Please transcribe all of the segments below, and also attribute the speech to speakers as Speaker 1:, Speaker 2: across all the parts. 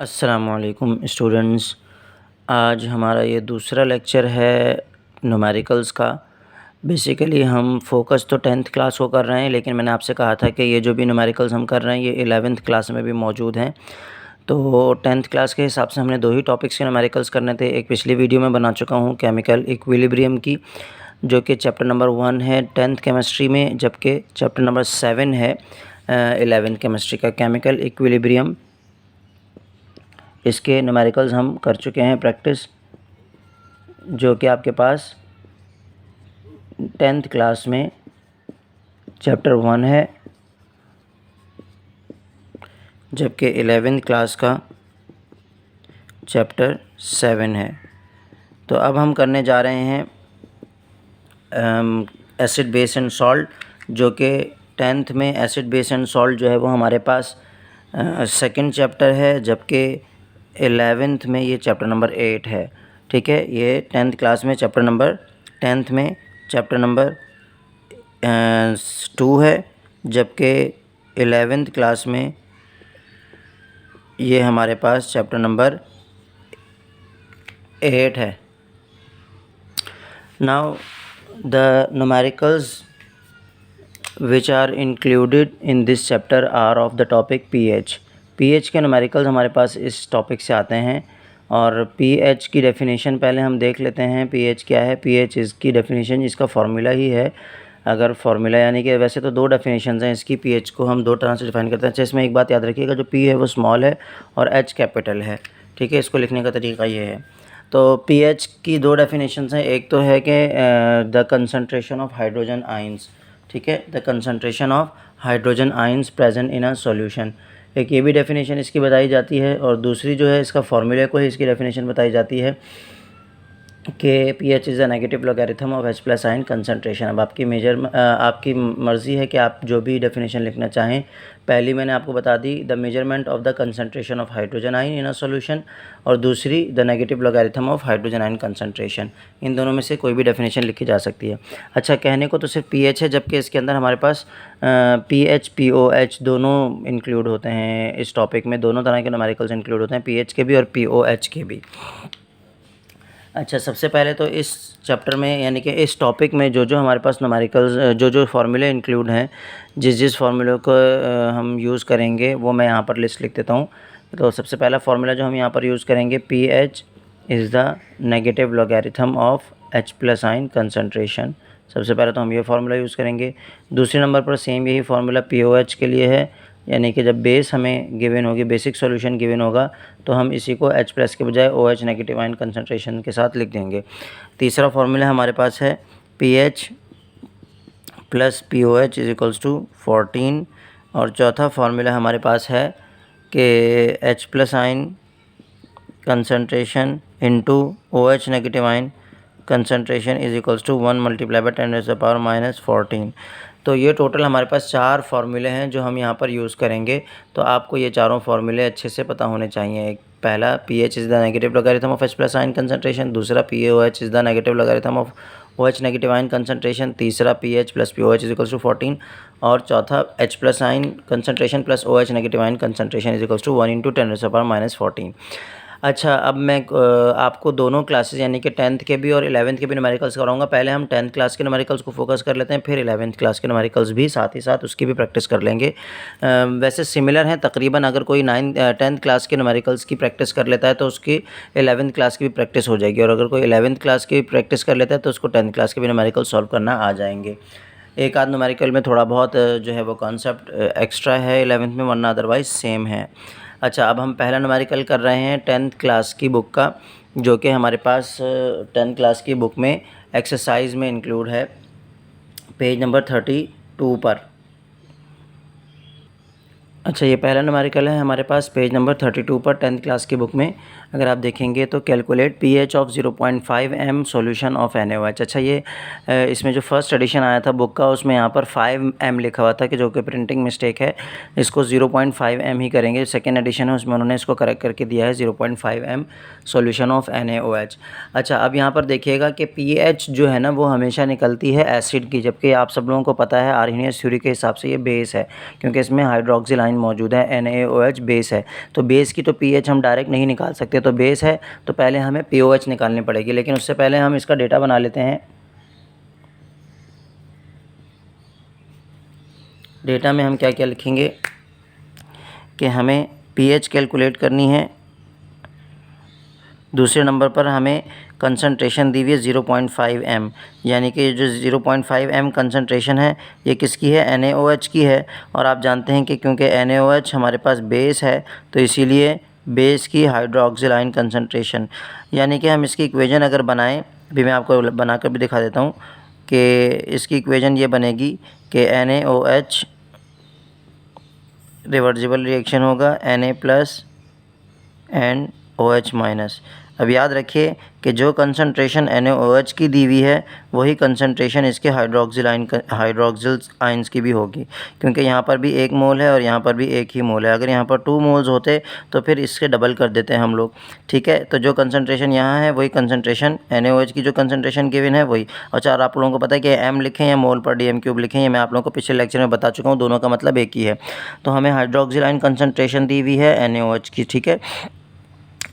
Speaker 1: अस्सलामुअलैकुम स्टूडेंट्स। आज हमारा ये दूसरा लेक्चर है न्यूमेरिकल्स का। बेसिकली हम फोकस तो 10th क्लास को कर रहे हैं, लेकिन मैंने आपसे कहा था कि ये जो भी न्यूमेरिकल्स हम कर रहे हैं ये 11th क्लास में भी मौजूद हैं। तो 10th क्लास के हिसाब से हमने दो ही टॉपिक्स के न्यूमेरिकल्स करने थे। एक पिछली वीडियो में बना चुका हूँ केमिकल इक्विलिब्रियम की, जो कि चैप्टर नंबर 1 है 10th केमिस्ट्री में, जबकि चैप्टर नंबर 7 है 11th केमिस्ट्री का केमिकल इक्विलिब्रियम। इसके न्यूमेरिकल्स हम कर चुके हैं प्रैक्टिस, जो कि आपके पास 10th क्लास में चैप्टर 1 है, जबकि 11th क्लास का चैप्टर 7 है। तो अब हम करने जा रहे हैं एसिड बेस एंड सॉल्ट, जो कि 10th में एसिड बेस एंड सॉल्ट जो है वो हमारे पास सेकंड चैप्टर है, जबकि 11th में ये चैप्टर नंबर 8 है। ठीक है, ये 10th क्लास में चैप्टर नंबर 10th में चैप्टर नंबर 2 है, जबकि 11th क्लास में ये हमारे पास चैप्टर नंबर 8 है। Now the numericals which are included in this chapter are of the topic pH। pH के न्यूमेरिकल्स हमारे पास इस टॉपिक से आते हैं, और pH की डेफिनेशन पहले हम देख लेते हैं। pH क्या है? pH इसकी डेफिनेशन, इसका फार्मूला ही है। अगर फार्मूला यानी कि वैसे तो दो डेफिनेशंस हैं इसकी। pH को हम दो तरह से डिफाइन करते हैं। अच्छा, इसमें एक बात याद रखिएगा, जो P है वो स्मॉल है और H कैपिटल है। ठीक है, इसको लिखने का तरीका ये है। तो pH की दो डेफिनेशंस हैं। एक तो है कि the concentration of hydrogen ions. ठीक है, the concentration of hydrogen ions present in a solution, एक ये भी डेफिनेशन इसकी बताई जाती है। और दूसरी जो है इसका फार्मूले को ही इसकी डेफिनेशन बताई जाती है कि pH is the negative logarithm of H+ ion concentration. अब आपकी मर्ज़ी है कि आप जो भी डेफिनेशन लिखना चाहें। पहली मैंने आपको बता दी, the measurement of the concentration of hydrogen ion in a solution, और दूसरी the negative logarithm of hydrogen ion concentration. इन दोनों में से कोई भी डेफिनेशन लिखी जा सकती है। अच्छा, कहने को तो सिर्फ pH है, जबकि इसके अंदर हमारे पास pH POH दोनों इंक्लूड होते हैं। इस टॉपिक में दोनों तरह के न्यूमेरिकल्स इंक्लूड होते हैं, pH के भी और POH के भी। अच्छा, सबसे पहले तो इस चैप्टर में यानी कि इस टॉपिक में जो जो हमारे पास न्यूमेरिकल्स जो फार्मूले इंक्लूड हैं, जिस फार्मूले को हम यूज़ करेंगे वो मैं यहाँ पर लिस्ट लिख देता हूँ। तो सबसे पहला फार्मूला जो हम यहाँ पर यूज़ करेंगे, pH is the negative logarithm of H+ ion concentration. सबसे पहले तो हम ये फार्मूला यूज़ करेंगे। दूसरे नंबर पर सेम यही फार्मूला POH के लिए है, यानी कि जब बेस हमें गिवन होगी, बेसिक सॉल्यूशन गिवन होगा, तो हम इसी को H+ के बजाय OH नेगेटिव आयन कंसनट्रेशन के साथ लिख देंगे। तीसरा फार्मूला हमारे पास है pH + POH = 14, और चौथा फार्मूला हमारे पास है कि H+ ion concentration into OH negative ion concentration = 1 × 10⁻⁻14। तो ये टोटल हमारे पास 4 फार्मूले हैं जो हम यहाँ पर यूज़ करेंगे। तो आपको ये चारों फार्मूले अच्छे से पता होने चाहिए। एक पहला, pH is the negative logarithm of H+ ion concentration. दूसरा, POH is the negative logarithm of OH negative ion concentration. तीसरा, pH + POH = 14, और चौथा, H+ ion concentration + OH negative ion concentration = 1 × 10⁻⁻14। अच्छा, अब मैं आपको दोनों क्लासेस यानी कि 10th के भी और 11th के भी न्यूमेरिकल्स कराऊंगा। पहले हम 10th क्लास के न्यूमेरिकल्स को फोकस कर लेते हैं, फिर 11th क्लास के न्यूमेरिकल्स भी साथ ही साथ उसकी भी प्रैक्टिस कर लेंगे। वैसे सिमिलर हैं तकरीबन। अगर कोई 10th क्लास के न्यूमेरिकल्स की प्रैक्टिस कर लेता है तो उसकी 11th क्लास की भी प्रैक्टिस हो जाएगी, और अगर कोई 11th क्लास की प्रैक्टिस कर लेता है तो उसको 10th क्लास के भी न्यूमेरिकल सॉल्व करना आ जाएंगे। एक आध न्यूमेरिकल में थोड़ा बहुत जो है वो कॉन्सेप्ट एक्स्ट्रा है 11th में, वरना अदरवाइज़ सेम है। अच्छा, अब हम पहला न्यूमेरिकल कर रहे हैं 10th क्लास की बुक का, जो कि हमारे पास 10th क्लास की बुक में एक्सरसाइज में इंक्लूड है, पेज नंबर 32 पर। अच्छा, ये पहला न्यूमेरिकल है हमारे पास पेज नंबर 32 पर 10th क्लास की बुक में। अगर आप देखेंगे तो calculate pH of 0.5 m solution of NaOH। अच्छा, ये इसमें जो फर्स्ट एडिशन आया था बुक का, उसमें यहाँ पर 5 m लिखा हुआ था, कि जो कि प्रिंटिंग मिस्टेक है। इसको 0.5 m ही करेंगे। सेकेंड एडिशन है, उसमें उन्होंने इसको करेक्ट करके दिया है 0.5 m सॉल्यूशन ऑफ NaOH। अच्छा, अब यहाँ पर देखिएगा कि pH जो है ना वो हमेशा निकलती है एसिड की, जबकि आप सब लोगों को पता है आर्हेनियस थ्योरी के हिसाब से ये बेस है, क्योंकि इसमें हाइड्रोक्सिल आयन आयन मौजूद है, NaOH बेस है। तो बेस की तो pH हम डायरेक्ट नहीं निकाल सकते, तो बेस है तो पहले हमें POH निकालनी पड़ेगी। लेकिन उससे पहले हम इसका डेटा बना लेते हैं। डेटा में हम क्या क्या लिखेंगे कि हमें pH कैलकुलेट करनी है। दूसरे नंबर पर हमें कंसंट्रेशन दी हुई है 0.5 m, यानी कि जो 0.5 m कंसंट्रेशन है ये किसकी है, NaOH की है। और आप जानते हैं कि क्योंकि NaOH हमारे पास बेस है तो इसीलिए बेस की हाइड्रोक्सिल आयन कंसंट्रेशन, यानी कि हम इसकी इक्वेशन अगर बनाएं, अभी मैं आपको बनाकर भी दिखा देता हूँ कि इसकी इक्वेशन ये बनेगी कि NaOH रिवर्सिबल रिएक्शन होगा Na plus and OH minus. अब याद रखिए कि जो कंसंट्रेशन NaOH की दी हुई है वही कंसंट्रेशन इसके हाइड्रोक्सिल आयंस की भी होगी, क्योंकि यहाँ पर भी 1 मोल है और यहाँ पर भी 1 ही मोल है। अगर यहाँ पर 2 मोल्स होते तो फिर इसके डबल कर देते हैं हम लोग, ठीक है। तो जो कंसंट्रेशन यहाँ है वही कंसंट्रेशन NaOH की जो कंसंट्रेशन गिवन है वही। अच्छा, और आप लोगों को पता है कि m लिखें या मोल पर DM³ लिखें, ये मैं आप लोगों को पिछले लेक्चर में बता चुका हूँ, दोनों का मतलब एक ही है। तो हमें हाइड्रोक्सिल आयन कंसंट्रेशन दी हुई है NaOH की, ठीक है।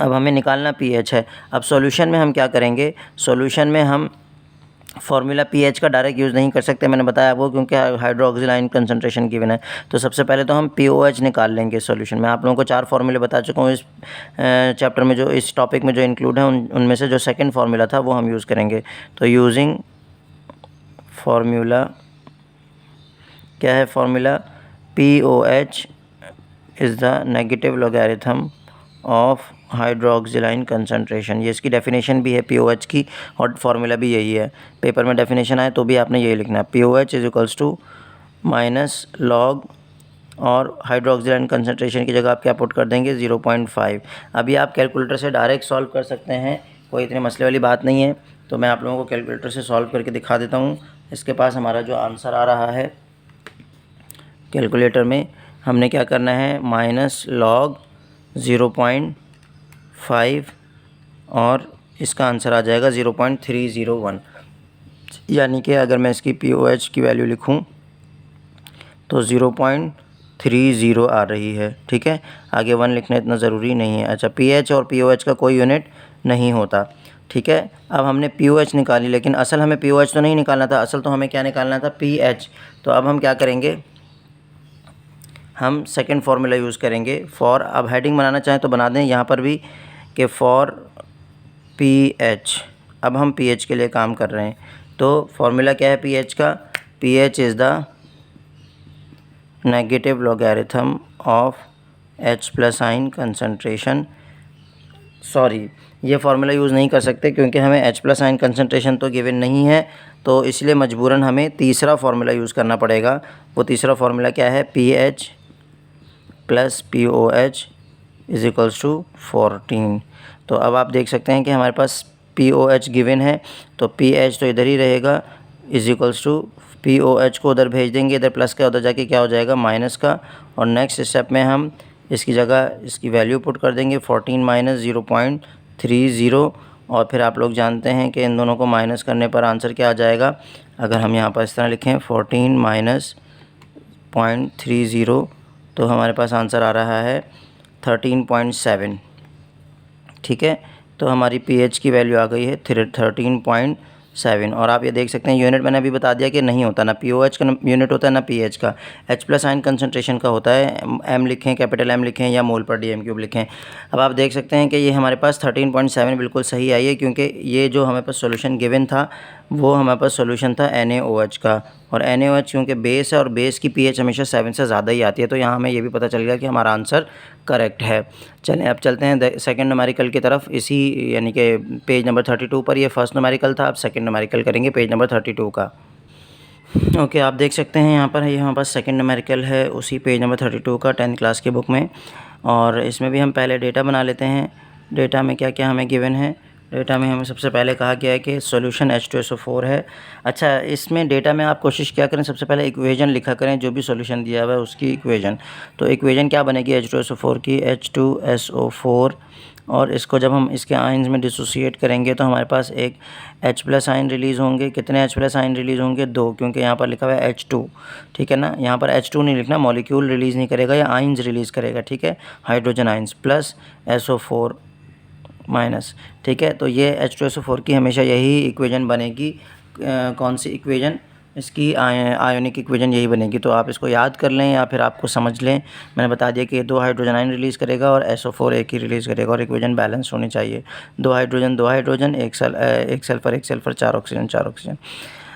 Speaker 1: अब हमें निकालना pH है। अब सॉल्यूशन में हम क्या करेंगे, सॉल्यूशन में हम फार्मूला pH का डायरेक्ट यूज़ नहीं कर सकते, मैंने बताया आपको, क्योंकि हाइड्रोक्सिल आयन कंसंट्रेशन गिवन है। तो सबसे पहले तो हम POH निकाल लेंगे सॉल्यूशन में। आप लोगों को 4 फार्मूले बता चुका हूँ इस चैप्टर में, जो इस टॉपिक में जो इंक्लूड है उनमें से जो सेकंड फार्मूला था वो हम यूज़ करेंगे। तो यूजिंग फार्मूला, क्या है formula, POH is the negative logarithm of hydroxyl ion concentration. ये इसकी डेफिनेशन भी है POH की और फार्मूला भी यही है। पेपर में डेफिनेशन आए तो भी आपने यही लिखना है, POH is equals to minus log, और हाइड्रोक्सिल आयन कंसंट्रेशन की जगह आप क्या पुट कर देंगे, 0.5। अभी आप कैलकुलेटर से डायरेक्ट सॉल्व कर सकते हैं, कोई इतने मसले वाली बात नहीं है। तो मैं आप लोगों को कैलकुलेटर से सॉल्व करके दिखा देता हूँ। इसके पास हमारा जो आंसर आ रहा है कैलकुलेटर में, हमने क्या करना है, माइनस लॉग 0.5 और इसका आंसर आ जाएगा 0.301। यानी कि अगर मैं इसकी POH की वैल्यू लिखूं तो 0.30 आ रही है, ठीक है। आगे 1 लिखना इतना ज़रूरी नहीं है। अच्छा, pH और POH का कोई यूनिट नहीं होता, ठीक है। अब हमने POH निकाली, लेकिन असल हमें POH तो नहीं निकालना था, असल तो हमें क्या निकालना था, pH। तो अब हम क्या करेंगे, हम सेकंड फार्मूला यूज़ करेंगे फॉर। अब हेडिंग बनाना चाहें तो बना दें यहाँ पर भी कि फॉर pH। अब हम pH के लिए काम कर रहे हैं, तो फार्मूला क्या है pH का, pH is the negative logarithm of H+ ion concentration. Sorry, ये फार्मूला यूज़ नहीं कर सकते क्योंकि हमें H+ आयन कंसंट्रेशन तो गिवन नहीं है, तो इसलिए मजबूरन हमें तीसरा फार्मूला यूज़ करना पड़ेगा। वो तीसरा फार्मूला क्या है, pH plus POH is equals to 14। तो अब आप देख सकते हैं कि हमारे पास POH गिवन है, तो pH तो इधर ही रहेगा, इज़ इक्वल्स टू POH को उधर भेज देंगे, इधर प्लस का उधर जाके क्या हो जाएगा, माइनस का। और नेक्स्ट स्टेप में हम इसकी जगह इसकी वैल्यू पुट कर देंगे 14 माइनस 0.30। और फिर आप लोग जानते हैं कि इन दोनों को माइनस करने पर आंसर क्या आ जाएगा। अगर हम यहाँ पर इस तरह लिखें 14 माइनस 0.30, तो हमारे पास आंसर आ रहा है 13.7, ठीक है। तो हमारी pH की वैल्यू आ गई है 13.7। और आप ये देख सकते हैं यूनिट मैंने अभी बता दिया कि नहीं होता, ना POH का यूनिट होता है ना pH का, H+ आयन कंसंट्रेशन का होता है। M लिखें, कैपिटल M लिखें या मोल पर DM³ लिखें। अब आप देख सकते हैं कि ये हमारे पास 13.7 बिल्कुल सही आई है, क्योंकि ये जो हमारे पास सोल्यूशन गिवन था वो हमारे पास सोल्यूशन था NaOH का, और NaOH क्योंकि बेस है और बेस की pH हमेशा 7 से ज़्यादा ही आती है, तो यहाँ हमें ये भी पता चल गया कि हमारा आंसर करेक्ट है। चलें अब चलते हैं सेकंड न्यूमेरिकल की तरफ, इसी यानी कि पेज नंबर 32 पर। ये फर्स्ट न्यूमेरिकल था, अब सेकंड न्यूमेरिकल करेंगे पेज नंबर 32 का। ओके, आप देख सकते हैं यहाँ पर ये हमारे पास सेकंड न्यूमेरिकल है उसी पेज नंबर 32 का 10th क्लास की बुक में। और इसमें भी हम पहले डेटा बना लेते हैं। डेटा में क्या क्या हमें गिवन है, डेटा में हमें सबसे पहले कहा गया है कि सॉल्यूशन H2SO4 है। अच्छा, इसमें डेटा में आप कोशिश क्या करें, सबसे पहले इक्वेशन लिखा करें, जो भी सॉल्यूशन दिया हुआ है उसकी इक्वेशन। तो इक्वेशन क्या बनेगी H2SO4 की, H2SO4, और इसको जब हम इसके आयंस में डिसोसिएट करेंगे तो हमारे पास एक H+ आयन रिलीज़ होंगे। कितने H+ आयन रिलीज़ होंगे? 2, क्योंकि यहाँ पर लिखा हुआ है H2, ठीक है ना। यहाँ पर H2 नहीं लिखना, मॉलिक्यूल रिलीज़ नहीं करेगा, या आयंस रिलीज़ करेगा, ठीक है, hydrogen ions, plus SO4 minus, ठीक है। तो ये H2SO4 की हमेशा यही इक्वेशन बनेगी। कौन सी इक्वेशन? इसकी आयोनिक इक्वेशन यही बनेगी। तो आप इसको याद कर लें या फिर आपको समझ लें। मैंने बता दिया कि 2 हाइड्रोजन आयन रिलीज़ करेगा और SO4 एक ही रिलीज़ करेगा, और इक्वेशन बैलेंस होनी चाहिए। 2 हाइड्रोजन, एक सल्फ़र, 4 ऑक्सीजन।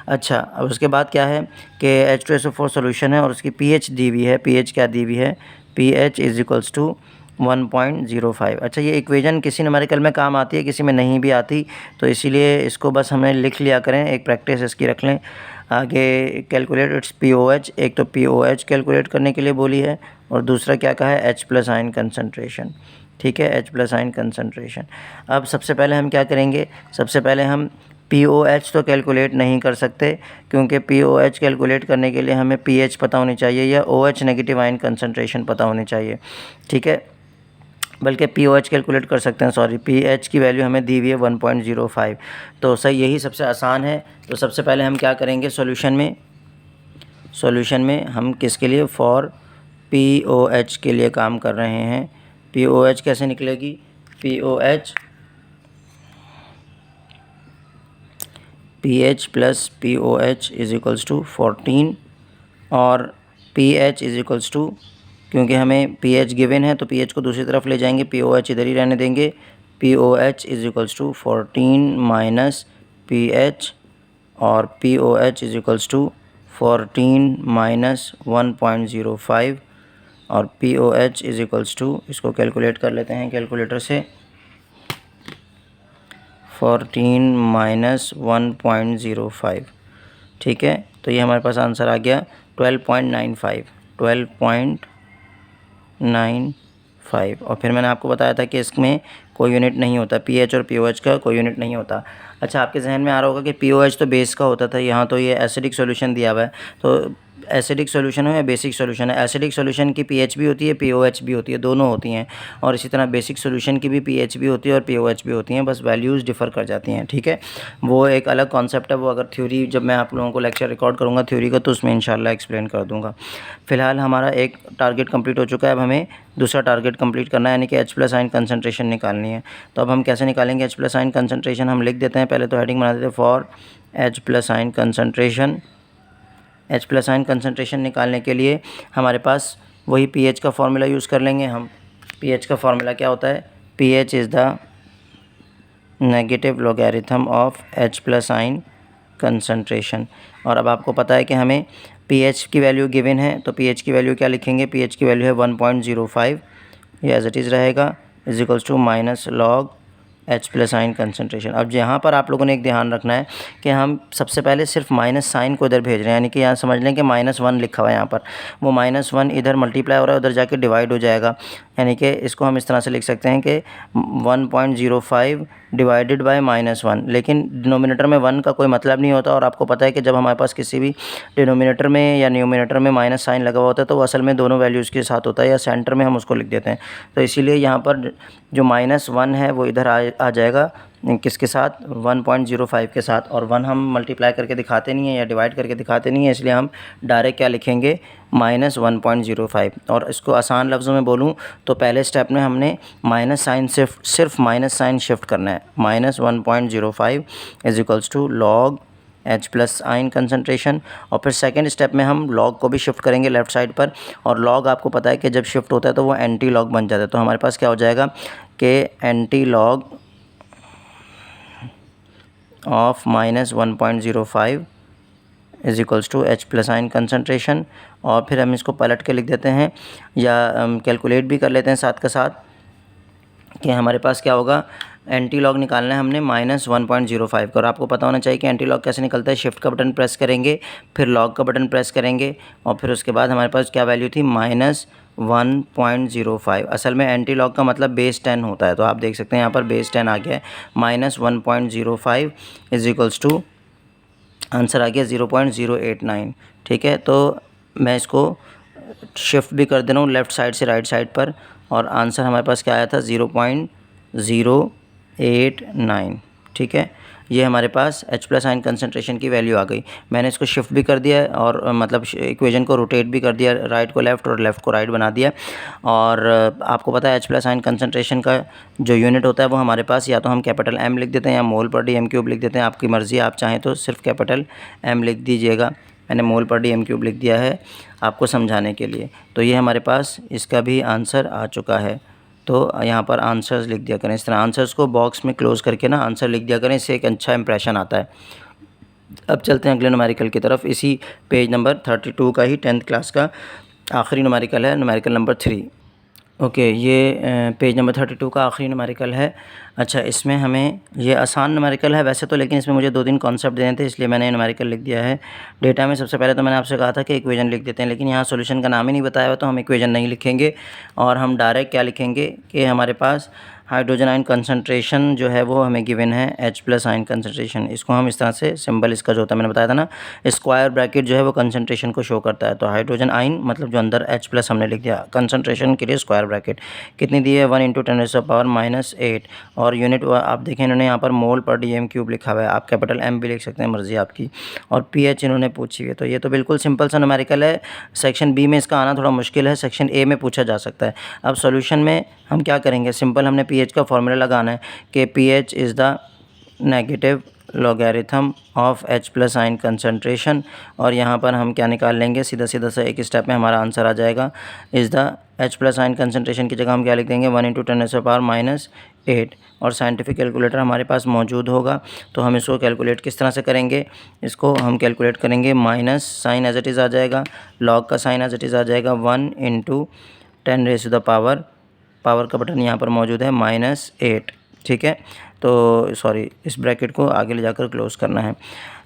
Speaker 1: अच्छा, अब उसके बाद क्या है कि H2SO4 सॉल्यूशन है और उसकी pH दी हुई है। pH क्या दी हुई है? pH = 1.05। अच्छा, ये इक्वेशन किसी न्यूमेरिकल में काम आती है, किसी में नहीं भी आती, तो इसीलिए इसको बस हमें लिख लिया करें, एक प्रैक्टिस इसकी रख लें। आगे कैलकुलेट इट्स POH, एक तो POH कैलकुलेट करने के लिए बोली है, और दूसरा क्या कहा है? H+ आयन कंसंट्रेशन, ठीक है, H+ आयन कंसंट्रेशन। अब सबसे पहले हम क्या करेंगे? सबसे पहले हम POH तो कैलकुलेट नहीं कर सकते, क्योंकि POH कैलकुलेट करने के लिए हमें pH पता होनी चाहिए, या OH नेगेटिव आयन कंसंट्रेशन पता होनी चाहिए, ठीक है। बल्कि POH कैलकुलेट कर सकते हैं, सॉरी, pH की वैल्यू हमें दी हुई है 1.05। तो सही, यही सबसे आसान है। तो सबसे पहले हम क्या करेंगे? सॉल्यूशन में हम किसके लिए? फॉर POH के लिए काम कर रहे हैं। POH कैसे निकलेगी? POH pH + POH = 14, और pH = क्योंकि हमें pH गिवन है तो pH को दूसरी तरफ ले जाएंगे, POH इधर ही रहने देंगे। POH = 14 माइनस pH, और POH = 14 माइनस 1.05, और POH = इसको कैलकुलेट कर लेते हैं कैलकुलेटर से। 14 माइनस 1.05, ठीक है। तो ये हमारे पास आंसर आ गया 12.95। और फिर मैंने आपको बताया था कि इसमें कोई यूनिट नहीं होता, pH और POH का कोई यूनिट नहीं होता। अच्छा, आपके जहन में आ रहा होगा कि POH तो बेस का होता था, यहाँ तो ये एसिडिक सॉल्यूशन दिया हुआ है। तो एसिडिक सॉल्यूशन हो या बेसिक सॉल्यूशन है, एसिडिक सॉल्यूशन की pH भी होती है, POH भी होती है, दोनों होती हैं। और इसी तरह बेसिक सॉल्यूशन की भी pH भी होती है और POH भी होती हैं, बस वैल्यूज़ डिफ़र कर जाती हैं, ठीक है। वो एक अलग कॉन्सेप्ट है, वो अगर थ्योरी, जब मैं आप लोगों को लेक्चर रिकॉर्ड करूँगा थ्योरी का, तो उसमें इंशाल्लाह एक्सप्लेन कर दूँगा। फ़िलहाल हमारा एक टारगेट कंप्लीट हो चुका है, अब हमें दूसरा टारगेट कंप्लीट करना है, यानी कि H+ आयन कंसंट्रेशन निकालनी है। तो अब हम कैसे निकालेंगे H+ आयन कंसंट्रेशन? हम लिख देते हैं, पहले तो हेडिंग बना देते हैं, for H+ ion concentration. H+ ion concentration निकालने के लिए हमारे पास वही pH का फार्मूला यूज़ कर लेंगे हम। pH का फार्मूला क्या होता है? pH is the negative logarithm of H+ ion concentration. और अब आपको पता है कि हमें pH की वैल्यू गिवन है, तो pH की वैल्यू क्या लिखेंगे? pH की वैल्यू है 1.05, ये एज इट इज़ रहेगा, = minus log H+ ion concentration. अब यहाँ पर आप लोगों ने एक ध्यान रखना है कि हम सबसे पहले सिर्फ माइनस साइन को इधर भेज रहे हैं, यानी कि यहाँ समझ लें कि -1 लिखा हुआ है यहाँ पर, वो -1 इधर मल्टीप्लाई हो रहा है, उधर जाके डिवाइड हो जाएगा। यानी कि इसको हम इस तरह से लिख सकते हैं कि 1.05 डिवाइडेड बाय -1, लेकिन डिनोमिनेटर में 1 का कोई मतलब नहीं होता। और आपको पता है कि जब हमारे पास किसी भी डिनोमिनेटर में या न्यूमिनेटर में माइनस साइन लगा हुआ होता है, तो वो असल में दोनों वैल्यूज़ के साथ होता है, या सेंटर में हम उसको लिख देते हैं। तो इसीलिए यहाँ पर जो -1 है वो इधर आ जाएगा, किसके साथ? 1.05 के साथ। और 1 हम मल्टीप्लाई करके दिखाते नहीं हैं या डिवाइड करके दिखाते नहीं हैं, इसलिए हम डायरेक्ट क्या लिखेंगे? -1.05। और इसको आसान लफ्ज़ों में बोलूँ तो पहले स्टेप में हमने माइनस साइन सिर्फ माइनस साइन शिफ्ट करना है। -1.05 = लॉग H+ आयन कंसंट्रेशन। और फिर सेकेंड स्टेप में हम लॉग को भी शिफ्ट करेंगे लेफ़्ट साइड पर, और लॉग आपको पता है कि जब शिफ्ट होता है तो वो एंटी लॉग बन जाता है। तो हमारे पास क्या हो जाएगा कि anti log of -1.05 = H+ ion concentration. और फिर हम इसको पलट के लिख देते हैं, या कैलकुलेट भी कर लेते हैं साथ के साथ, कि हमारे पास क्या होगा एंटी लॉग निकालना है हमने -1.05 का, और आपको पता होना चाहिए कि एंटी लॉग कैसे निकलता है। शिफ्ट का बटन प्रेस करेंगे, फिर लॉग का बटन प्रेस करेंगे, और फिर उसके बाद हमारे पास क्या वैल्यू थी, -1.05। असल में एंटी लॉग का मतलब बेस 10 होता है, तो आप देख सकते हैं यहाँ पर बेस 10 आ गया है। -1.05 इज इक्वल्स टू आंसर आ गया 0.089। ठीक है, तो मैं इसको शिफ्ट भी कर दे रहा हूँ लेफ़्ट साइड से राइट साइड पर, और आंसर हमारे पास क्या आया था, 0.089। ठीक है, ये हमारे पास H+ आयन कंसंट्रेशन की वैल्यू आ गई। मैंने इसको शिफ्ट भी कर दिया है, और मतलब इक्वेशन को रोटेट भी कर दिया, राइट को लेफ़्ट और लेफ़्ट को राइट बना दिया। और आपको पता है H+ आयन कंसंट्रेशन का जो यूनिट होता है वो हमारे पास या तो हम कैपिटल M लिख देते हैं या मोल पर डी m³ लिख देते हैं, आपकी मर्ज़ी। आप चाहें तो सिर्फ कैपिटल M लिख दीजिएगा, मैंने मोल पर डी m³ लिख दिया है आपको समझाने के लिए। तो ये हमारे पास इसका भी आंसर आ चुका है। तो यहाँ पर आंसर्स लिख दिया करें, इस तरह आंसर्स को बॉक्स में क्लोज़ करके ना आंसर लिख दिया करें, इससे एक अच्छा इंप्रेशन आता है। अब चलते हैं अगले न्यूमेरिकल की तरफ। इसी पेज नंबर 32 का ही 10th क्लास का आखिरी न्यूमेरिकल है, न्यूमेरिकल नंबर 3। ओके, ये पेज नंबर 32 का आखिरी न्यूमेरिकल है। अच्छा, इसमें हमें ये आसान न्यूमेरिकल है वैसे तो, लेकिन इसमें मुझे 2-3 कॉन्सेप्ट देने थे, इसलिए मैंने न्यूमेरिकल लिख दिया है। डेटा में सबसे पहले तो मैंने आपसे कहा था कि इक्वेशन लिख देते हैं, लेकिन यहाँ सॉल्यूशन का नाम ही नहीं बताया हुआ, तो हम इक्वेशन नहीं लिखेंगे, और हम डायरेक्ट क्या लिखेंगे कि हमारे पास हाइड्रोजन आयन कंसंट्रेशन जो है वो हमें गिवन है H+ आयन कंसंट्रेशन। इसको हम इस तरह से, सिंबल इसका जो होता है मैंने बताया था ना, स्क्वायर ब्रैकेट जो है वो कंसंट्रेशन को शो करता है। तो हाइड्रोजन आयन मतलब जो अंदर H+ हमने लिख दिया, कंसंट्रेशन के लिए स्क्वायर ब्रैकेट कितनी दी है, 1 × 10⁻⁻8, और यूनिट आप देखें इन्होंने यहाँ पर मोल पर dm³ लिखा हुआ है, आप कैपिटल M भी लिख सकते हैं, मर्ज़ी आपकी। और pH इन्होंने पूछी हुई है। तो ये तो बिल्कुल सिंपल सा न्यूमेरिकल है। सेक्शन बी में इसका आना थोड़ा मुश्किल है, सेक्शन ए में पूछा जा सकता है। अब सॉल्यूशन में हम क्या करेंगे, सिंपल हमने pH का फॉर्मूला लगाना है कि pH is the negative logarithm of H+ ion concentration, और यहाँ पर हम क्या निकाल लेंगे, सीधा सीधा सा एक स्टेप में हमारा आंसर आ जाएगा। Is the H+ ion concentration की जगह हम क्या लिख देंगे, 1 × 10⁻⁻8, और साइंटिफिक कैलकुलेटर हमारे पास मौजूद होगा। तो हम इसको कैलकुलेट किस तरह से करेंगे, इसको हम कैलकुलेट करेंगे, minus sign as it is आ जाएगा, लॉग का साइन एज इट इज़ आ जाएगा, 1 × 10⁻⁻, पावर का बटन यहाँ पर मौजूद है, -8। ठीक है, तो सॉरी, इस ब्रैकेट को आगे ले जाकर क्लोज़ करना है।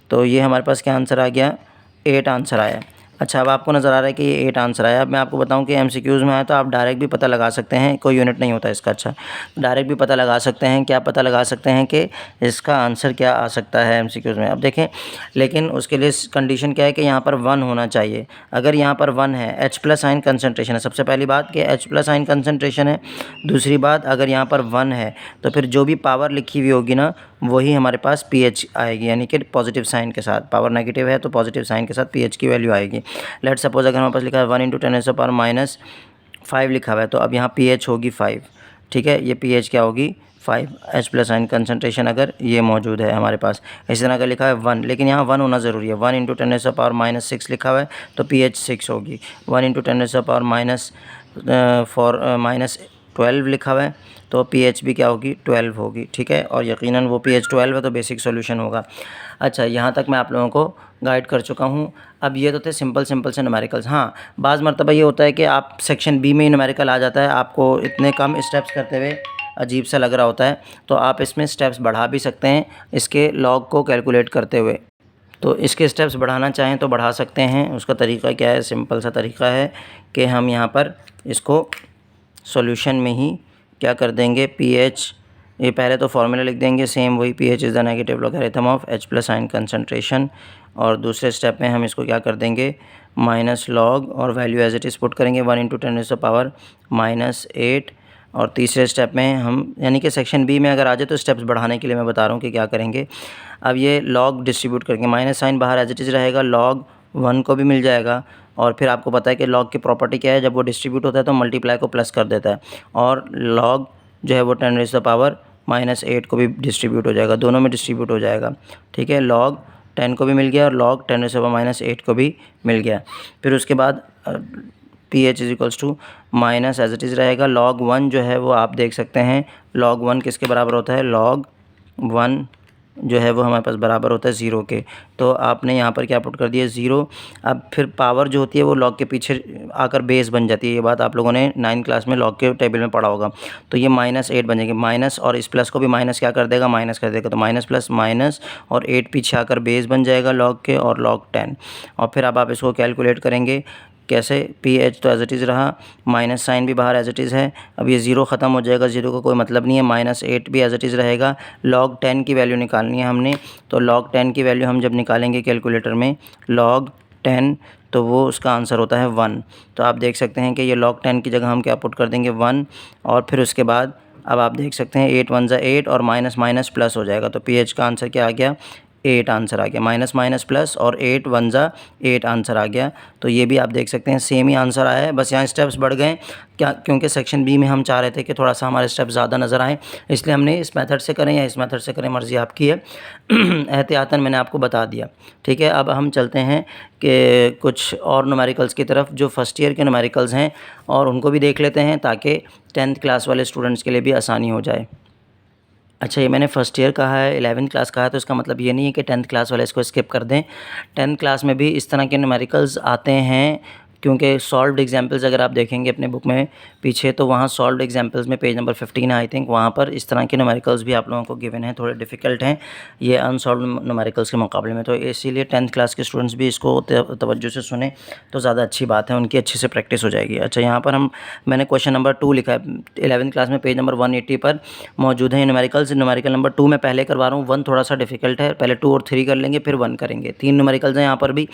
Speaker 1: तो ये हमारे पास क्या आंसर आ गया, 8 आंसर आया। अच्छा, अब आपको नज़र आ रहा है कि ये 8 आंसर आया। अब मैं आपको बताऊं कि MCQs में आया तो आप डायरेक्ट भी पता लगा सकते हैं, कोई यूनिट नहीं होता इसका। अच्छा, डायरेक्ट भी पता लगा सकते हैं, क्या पता लगा सकते हैं कि इसका आंसर क्या आ सकता है MCQs में। अब देखें, लेकिन उसके लिए कंडीशन क्या है कि यहाँ पर 1 होना चाहिए। अगर यहाँ पर 1 है, H+ आयन कंसंट्रेशन है, सबसे पहली बात कि H+ आयन कंसंट्रेशन है। दूसरी बात, अगर यहाँ पर 1 है तो फिर जो भी पावर लिखी हुई होगी ना, वही हमारे पास pH आएगी, यानी कि पॉजिटिव साइन के साथ। पावर नेगेटिव है तो पॉजिटिव साइन के साथ pH की वैल्यू आएगी। लेट सपोज अगर हमारे पास लिखा है 1 × 10⁻⁻5 लिखा हुआ है, तो अब यहाँ pH होगी 5। ठीक है, ये pH क्या होगी, 5। H+ आयन कंसंट्रेशन अगर ये मौजूद है हमारे पास। इसी तरह अगर लिखा है 1, लेकिन यहाँ 1 होना ज़रूरी है। 1 × 10⁻⁻6 लिखा हुआ है तो pH 6 होगी। 1 × 10⁻⁻12 लिखा हुआ है तो pH भी क्या होगी, 12 होगी। ठीक है, और यकीनन वो pH 12 है तो बेसिक सॉल्यूशन होगा। अच्छा, यहाँ तक मैं आप लोगों को गाइड कर चुका हूँ। अब ये तो थे सिंपल से न्यूमेरिकल्स। हाँ, बाज़ मरतबा ये होता है कि आप सेक्शन बी में ही न्यूमेरिकल आ जाता है, आपको इतने कम स्टेप्स करते हुए अजीब सा लग रहा होता है, तो आप इसमें स्टेप्स बढ़ा भी सकते हैं इसके लॉग को कैलकुलेट करते हुए। तो इसके स्टेप्स बढ़ाना चाहें तो बढ़ा सकते हैं। उसका तरीका क्या है, सिंपल सा तरीका है कि हम यहाँ पर इसको सॉल्यूशन में ही क्या कर देंगे, pH, ये पहले तो फार्मूला लिख देंगे सेम वही, pH is the negative logarithm of H+ ion concentration, और दूसरे स्टेप में हम इसको क्या कर देंगे, माइनस लॉग, और value as it is put करेंगे 1 × 10⁻⁻8, और तीसरे स्टेप में हम, यानी कि सेक्शन बी में अगर आ जाए तो स्टेप्स बढ़ाने के लिए मैं बता रहा हूँ कि क्या करेंगे। अब ये लॉग डिस्ट्रीब्यूट करके, माइनस साइन बाहर एज इट इज़ रहेगा, लॉग 1 को भी मिल जाएगा, और फिर आपको पता है कि लॉग की प्रॉपर्टी क्या है, जब वो डिस्ट्रीब्यूट होता है तो मल्टीप्लाई को प्लस कर देता है, और लॉग जो है वो 10⁻⁻8 को भी डिस्ट्रीब्यूट हो जाएगा, दोनों में डिस्ट्रीब्यूट हो जाएगा। ठीक है, लॉग 10 को भी मिल गया और लॉग 10⁻⁻8 को भी मिल गया। फिर उसके बाद pH is equals to minus as it is रहेगा, log 1 जो है वो आप देख सकते हैं, log 1 किसके बराबर होता है, log 1 जो है वो हमारे पास बराबर होता है 0 के। तो आपने यहाँ पर क्या पुट कर दिया 0। अब फिर पावर जो होती है वो लॉग के पीछे आकर बेस बन जाती है। ये बात आप लोगों ने 9th क्लास में लॉग के टेबल में पढ़ा होगा। तो ये -8 बनेगी, माइनस और इस प्लस को भी माइनस क्या कर देगा, माइनस कर देगा। तो माइनस प्लस माइनस और 8 पीछे आकर बेस बन जाएगा लॉग के, और लॉग 10। और फिर अब आप इसको कैलकुलेट करेंगे कैसे, PH तो एज इट इज़ रहा, माइनस साइन भी बाहर एज इट इज़ है। अब ये 0 ख़त्म हो जाएगा, 0 का कोई मतलब नहीं है। -8 भी एज इट इज़ रहेगा। log 10 की वैल्यू निकालनी है हमने, तो log 10 की वैल्यू हम जब निकालेंगे कैलकुलेटर में log 10, तो वो उसका आंसर होता है 1। तो आप देख सकते हैं कि ये log 10 की जगह हम क्या पुट कर देंगे 1, और फिर उसके बाद अब आप देख सकते हैं 8 1 ज़ा 8 और माइनस माइनस प्लस हो जाएगा। तो PH का आंसर क्या आ गया, 8 आंसर आ गया। माइनस माइनस प्लस और 8 1 ज़ा 8 आंसर आ गया। तो ये भी आप देख सकते हैं सेम ही आंसर आया है, बस यहाँ स्टेप्स बढ़ गए क्या, क्योंकि सेक्शन बी में हम चाह रहे थे कि थोड़ा सा हमारे स्टेप्स ज़्यादा नज़र आएँ, इसलिए हमने इस मेथड से करें या इस मेथड से करें, मर्ज़ी आपकी है। एहतियातन मैंने आपको बता दिया, ठीक है। अब हम चलते हैं कि कुछ और न्यूमेरिकल्स की तरफ जो फर्स्ट ईयर के न्यूमेरिकल्स हैं, और उनको भी देख लेते हैं ताकि 10th क्लास वाले स्टूडेंट्स के लिए भी आसानी हो जाए। अच्छा, ये मैंने फ़र्स्ट ईयर कहा है, 11th क्लास कहा है, तो इसका मतलब ये नहीं है कि 10th क्लास वाले इसको स्किप कर दें। 10th क्लास में भी इस तरह के न्यूमेरिकल्स आते हैं, क्योंकि सॉल्व्ड एग्जांपल्स अगर आप देखेंगे अपने बुक में पीछे, तो वहाँ सॉल्व्ड एग्जांपल्स में पेज नंबर 15 है आई थिंक, वहाँ पर इस तरह के न्यूमेरिकल्स भी आप लोगों को गिवन हैं, थोड़े डिफ़िकल्ट हैं ये अनसॉल्व्ड न्यूमेरिकल्स के मुकाबले में। तो इसीलिए 10th क्लास के स्टूडेंट्स भी इसको तवज्जो से सुने तो ज़्यादा अच्छी बात है, उनकी अच्छे से प्रैक्टिस हो जाएगी। अच्छा, यहाँ पर मैंने क्वेश्चन नंबर 2 लिखा है 11th क्लास में, पेज नंबर 180 पर मौजूद है न्यूमेरिकल्स। न्यूमेरिकल नंबर 2 मैं पहले करवा रहा हूँ, 1 थोड़ा सा डिफ़िकल्ट है, पहले 2 और 3 कर लेंगे फिर 1 करेंगे। 3 न्यूमेरिकल्स हैं यहाँ पर भी,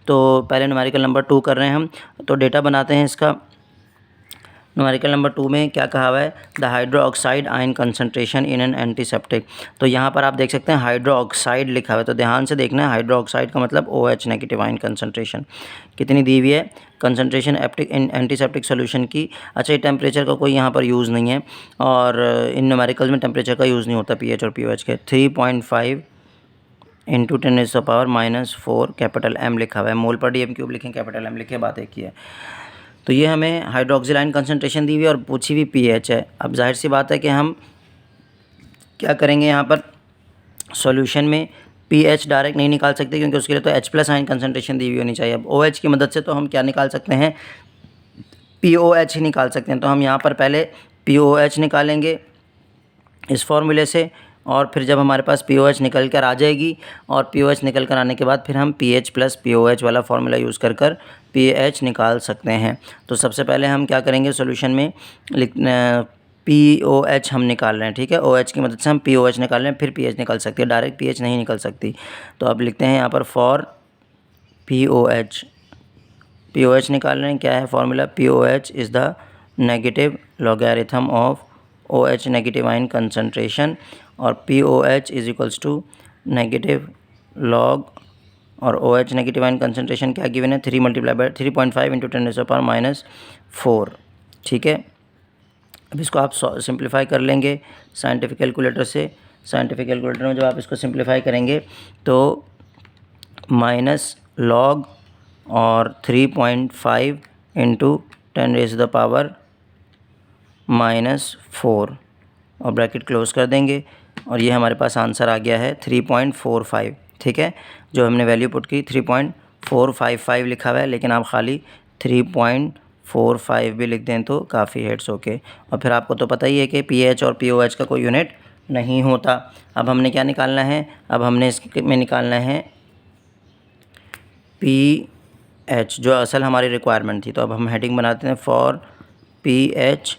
Speaker 1: तो पहले न्यूमेरिकल नंबर 2 कर रहे हैं हम। तो डेटा बनाते हैं इसका। न्यूमेरिकल नंबर 2 में क्या कहा हुआ है, the hydroxide ion concentration in an antiseptic. तो यहाँ पर आप देख सकते हैं हाइड्रोक्साइड लिखा हुआ है, तो ध्यान से देखना है, हाइड्रोक्साइड का मतलब OH नेगेटिव आयन कंसंट्रेशन कितनी दी हुई है, कंसंट्रेशन एंटीसेप्टिक सोल्यूशन की। अच्छा, ये टेम्परेचर का कोई यहाँ पर यूज़ नहीं है, और इन न्यूमेरिकल्स में टेम्परेचर का यूज़ नहीं होता PH और POH के। 3.5 इंटू 10⁻⁻4 कैपिटल M लिखा हुआ है, मोल पर DM³ लिखें, कैपिटल M लिखे, बात एक ही है। तो ये हमें हाइड्रोक्सिल आयन कंसंट्रेशन दी हुई है और पूछी हुई PH है। अब जाहिर सी बात है कि हम क्या करेंगे, यहाँ पर सॉल्यूशन में PH डायरेक्ट नहीं निकाल सकते, क्योंकि उसके लिए तो H+ आयन कंसंट्रेशन दी हुई होनी चाहिए। अब OH की मदद से तो हम क्या निकाल सकते हैं, POH ही निकाल सकते हैं। तो हम यहाँ पर पहले POH निकालेंगे इस फॉर्मूले से, और फिर जब हमारे पास POH निकल कर आ जाएगी, और POH निकल कर आने के बाद फिर हम PH + POH वाला फार्मूला यूज़ कर PH निकाल सकते हैं। तो सबसे पहले हम क्या करेंगे, सॉल्यूशन में POH हम निकाल रहे हैं, ठीक है। OH की मदद से हम POH निकाल रहे हैं, फिर PH निकल सकती है, डायरेक्ट PH नहीं निकल सकती। तो अब लिखते हैं यहाँ पर फॉर POH निकाल रहे हैं, क्या है formula, POH is the negative logarithm of OH negative ion concentration, और POH is equals to negative log, और OH नेगेटिव आयन कंसंट्रेशन क्या गिवन है, 3/3.5 इंटू 10⁻⁻4, ठीक है। अब इसको आप सिंप्लीफाई कर लेंगे साइंटिफिक कैलकुलेटर से। साइंटिफिक कैलकुलेटर में जब आप इसको सिंप्लीफाई करेंगे तो माइनस लॉग और 3.5 इंटू 10⁻⁻4 और ब्रैकेट क्लोज़ कर देंगे, और ये हमारे पास आंसर आ गया है 3.45, ठीक है। जो हमने वैल्यू पुट की 3.455 लिखा हुआ है, लेकिन आप खाली 3.45 भी लिख दें तो काफ़ी हेड्स ओके। और फिर आपको तो पता ही है कि PH और POH का कोई यूनिट नहीं होता। अब हमने क्या निकालना है, अब हमने इसमें निकालना है PH, जो असल हमारी रिक्वायरमेंट थी। तो अब हम हेडिंग बनाते हैं फॉर PH,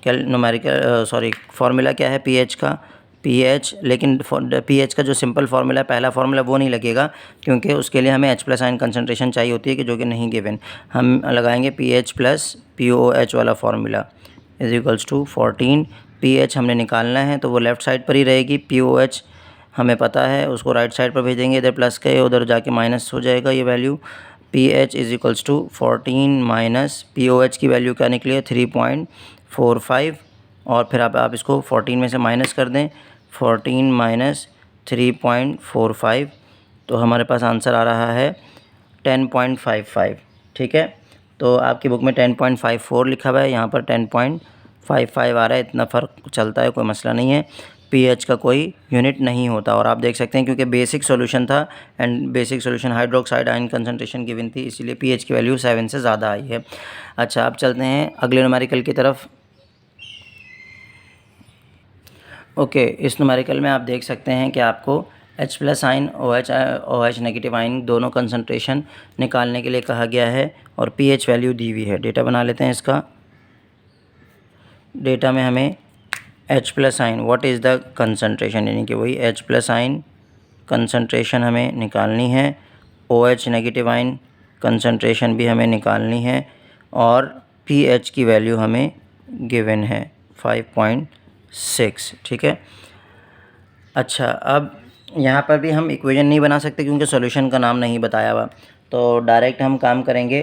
Speaker 1: न्यूमेरिकल फार्मूला क्या है PH का, PH, लेकिन PH का जो सिंपल फार्मूला है, पहला फार्मूला, वो नहीं लगेगा, क्योंकि उसके लिए हमें H+ आयन कंसंट्रेशन चाहिए होती है, कि जो कि नहीं गिवन। हम लगाएंगे PH + POH वाला formula is equals to 14। PH हमने निकालना है तो वो लेफ़्ट साइड पर ही रहेगी, POH हमें पता है, उसको राइट साइड पर भेजेंगे, इधर प्लस के उधर जाके माइनस हो जाएगा ये value. PH is equals to 14 minus POH की वैल्यू क्या निकली है 3.45, और फिर आप इसको 14 में से माइनस कर दें, 14 माइनस 3.45, तो हमारे पास आंसर आ रहा है 10.55, ठीक है। तो आपकी बुक में 10.54 लिखा हुआ है, यहाँ पर 10.55 आ रहा है, इतना फ़र्क चलता है, कोई मसला नहीं है। पीएच का कोई यूनिट नहीं होता। और आप देख सकते हैं क्योंकि बेसिक सॉल्यूशन था and basic solution hydroxide ion concentration given थी, इसीलिए पीएच की वैल्यू 7 से ज़्यादा आई है। अच्छा, अब चलते हैं अगले न्यूमेरिकल की तरफ। ओके, इस न्यूमेरिकल में आप देख सकते हैं कि आपको H प्लस आइन OH नेगेटिव आइन दोनों कंसंट्रेशन निकालने के लिए कहा गया है और पीएच वैल्यू दी हुई है। डेटा बना लेते हैं इसका। डेटा में हमें H प्लस आइन व्हाट इज़ द कंसंट्रेशन, यानी कि वही H प्लस आइन कंसंट्रेशन हमें निकालनी है, OH नेगेटिव आइन कंसंट्रेशन भी हमें निकालनी है और pH की वैल्यू हमें गिवन है 5.6। ठीक है। अच्छा, अब यहाँ पर भी हम इक्वेशन नहीं बना सकते क्योंकि सॉल्यूशन का नाम नहीं बताया हुआ, तो डायरेक्ट हम काम करेंगे